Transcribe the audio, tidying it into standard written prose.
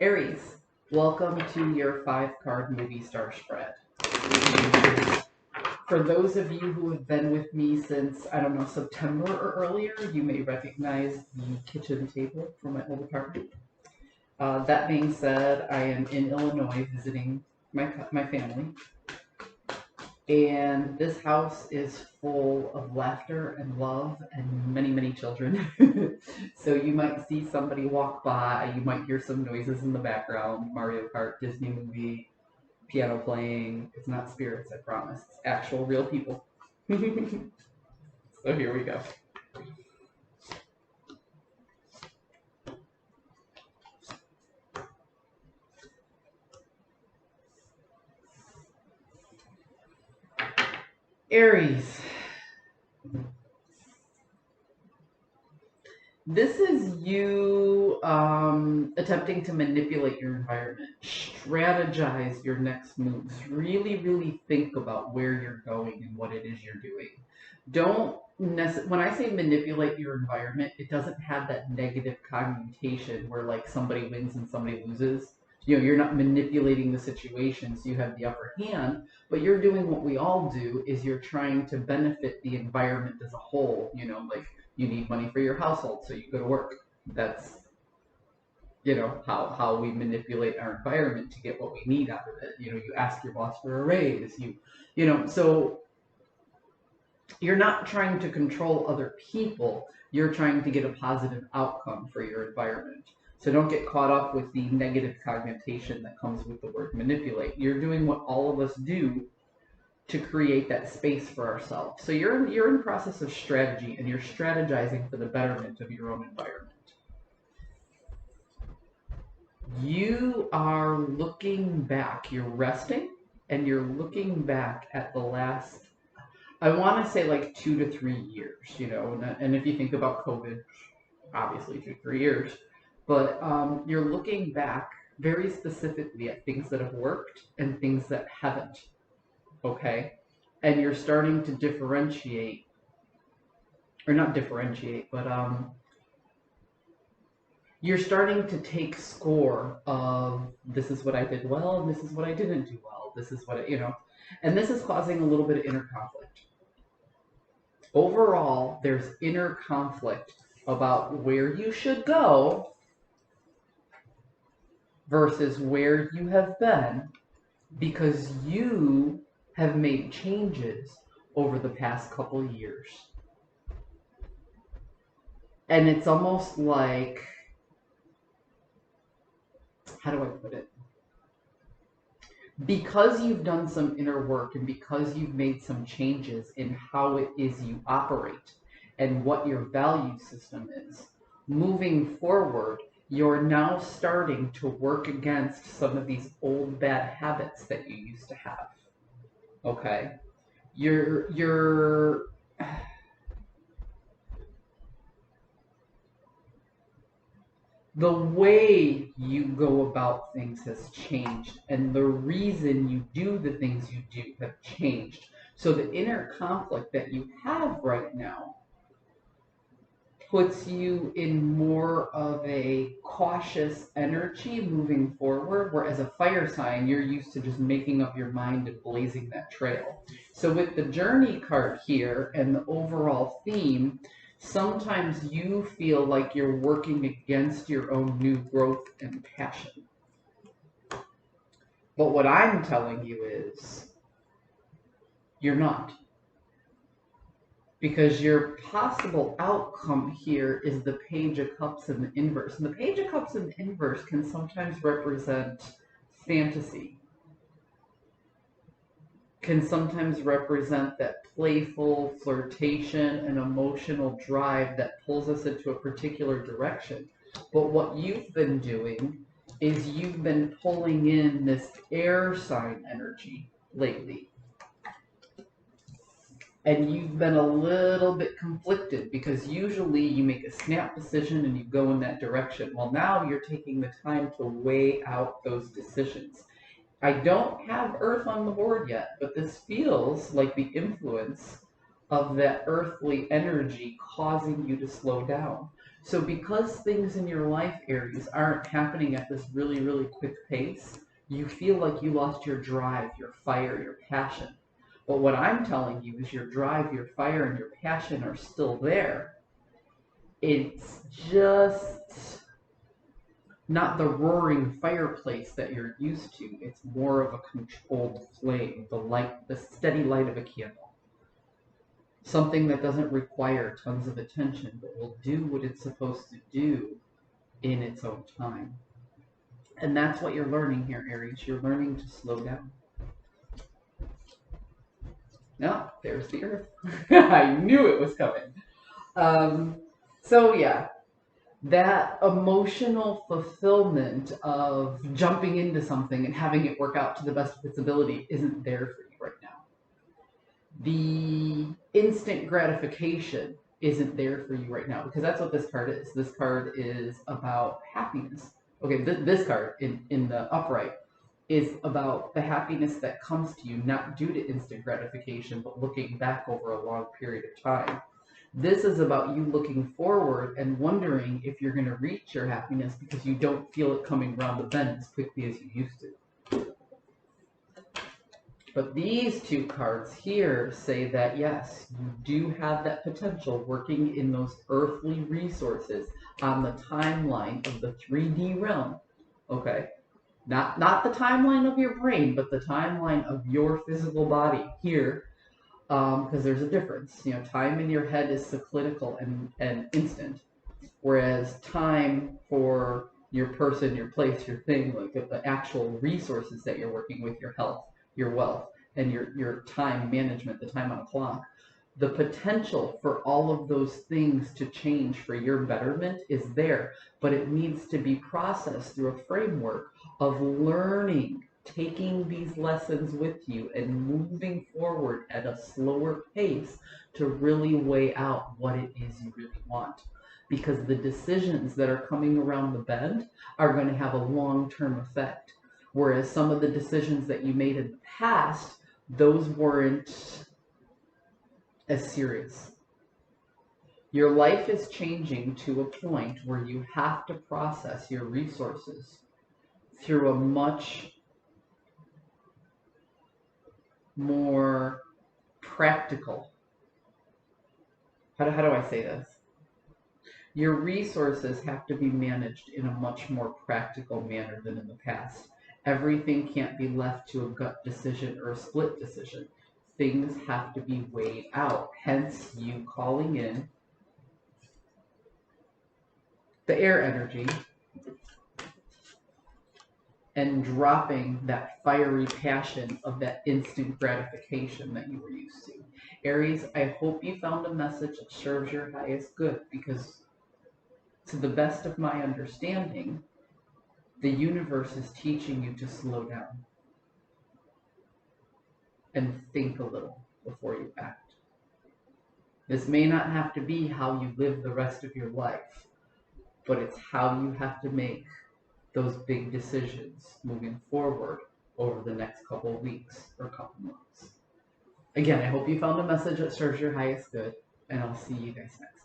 Aries, welcome to your 5-card movie star spread. For those of you who have been with me since, I don't know, September or earlier, you may recognize the kitchen table from my old apartment. That being said, I am in Illinois visiting my family. And this house is full of laughter and love and many, many children. So you might see somebody walk by, you might hear some noises in the background, Mario Kart, Disney movie, piano playing. It's not spirits, I promise. It's actual real people. So here we go. Aries. This is you attempting to manipulate your environment, strategize your next moves, really, really think about where you're going and what it is you're doing. When I say manipulate your environment, it doesn't have that negative connotation where like somebody wins and somebody loses. You're not manipulating the situation so you have the upper hand, but you're doing what we all do, is you're trying to benefit the environment as a whole. Like you need money for your household, so you go to work. That's how we manipulate our environment to get what we need out of it. You ask your boss for a raise. So you're not trying to control other people. You're trying to get a positive outcome for your environment. So don't get caught up with the negative connotation that comes with the word manipulate. You're doing what all of us do to create that space for ourselves. So you're in the process of strategy, and you're strategizing for the betterment of your own environment. You are looking back. You're resting, and you're looking back at the last, I want to say like 2 to 3 years, and if you think about COVID, obviously 2 to 3 years, but you're looking back very specifically at things that have worked and things that haven't, okay? And you're starting to differentiate, or not differentiate, but you're starting to take score of this is what I did well and this is what I didn't do well. This is what, and this is causing a little bit of inner conflict. Overall, there's inner conflict about where you should go versus where you have been, because you have made changes over the past couple years. And it's almost like, how do I put it? Because you've done some inner work and because you've made some changes in how it is you operate and what your value system is, moving forward, you're now starting to work against some of these old bad habits that you used to have. Okay? The way you go about things has changed, and the reason you do the things you do have changed. So the inner conflict that you have right now puts you in more of a cautious energy moving forward, whereas a fire sign, you're used to just making up your mind and blazing that trail. So with the journey card here and the overall theme, sometimes you feel like you're working against your own new growth and passion. But what I'm telling you is, you're not. Because your possible outcome here is the Page of Cups in the inverse. And the Page of Cups in the inverse can sometimes represent fantasy. Can sometimes represent that playful flirtation and emotional drive that pulls us into a particular direction. But what you've been doing is you've been pulling in this air sign energy lately. And you've been a little bit conflicted, because usually you make a snap decision and you go in that direction. Well, now you're taking the time to weigh out those decisions. I don't have Earth on the board yet, but this feels like the influence of that earthly energy causing you to slow down. So because things in your life, Aries, aren't happening at this really, really quick pace, you feel like you lost your drive, your fire, your passion. But what I'm telling you is your drive, your fire, and your passion are still there. It's just not the roaring fireplace that you're used to. It's more of a controlled flame, the light, the steady light of a candle. Something that doesn't require tons of attention, but will do what it's supposed to do in its own time. And that's what you're learning here, Aries. You're learning to slow down. No, there's the Earth. I knew it was coming. So yeah, that emotional fulfillment of jumping into something and having it work out to the best of its ability isn't there for you right now. The instant gratification isn't there for you right now, because that's what this card is. This card is about happiness. Okay, this card in the upright is about the happiness that comes to you not due to instant gratification, but looking back over a long period of time. This is about you looking forward and wondering if you're going to reach your happiness because you don't feel it coming around the bend as quickly as you used to. But these two cards here say that yes, you do have that potential working in those earthly resources on the timeline of the 3D realm. Okay? Not the timeline of your brain, but the timeline of your physical body here, because there's a difference. You know, time in your head is cyclical and instant, whereas time for your person, your place, your thing, like the actual resources that you're working with, your health, your wealth, and your time management, the time on a clock, the potential for all of those things to change for your betterment is there, but it needs to be processed through a framework of learning, taking these lessons with you and moving forward at a slower pace to really weigh out what it is you really want. Because the decisions that are coming around the bend are going to have a long-term effect. Whereas some of the decisions that you made in the past, those weren't as serious. Your life is changing to a point where you have to process your resources through a much more practical. How do I say this? Your resources have to be managed in a much more practical manner than in the past. Everything can't be left to a gut decision or a split decision. Things have to be weighed out. Hence, you calling in the air energy and dropping that fiery passion of that instant gratification that you were used to. Aries, I hope you found a message that serves your highest good, because to the best of my understanding, the universe is teaching you to slow down and think a little before you act. This may not have to be how you live the rest of your life, but it's how you have to make those big decisions moving forward over the next couple of weeks or couple months. Again, I hope you found a message that serves your highest good, and I'll see you guys next time.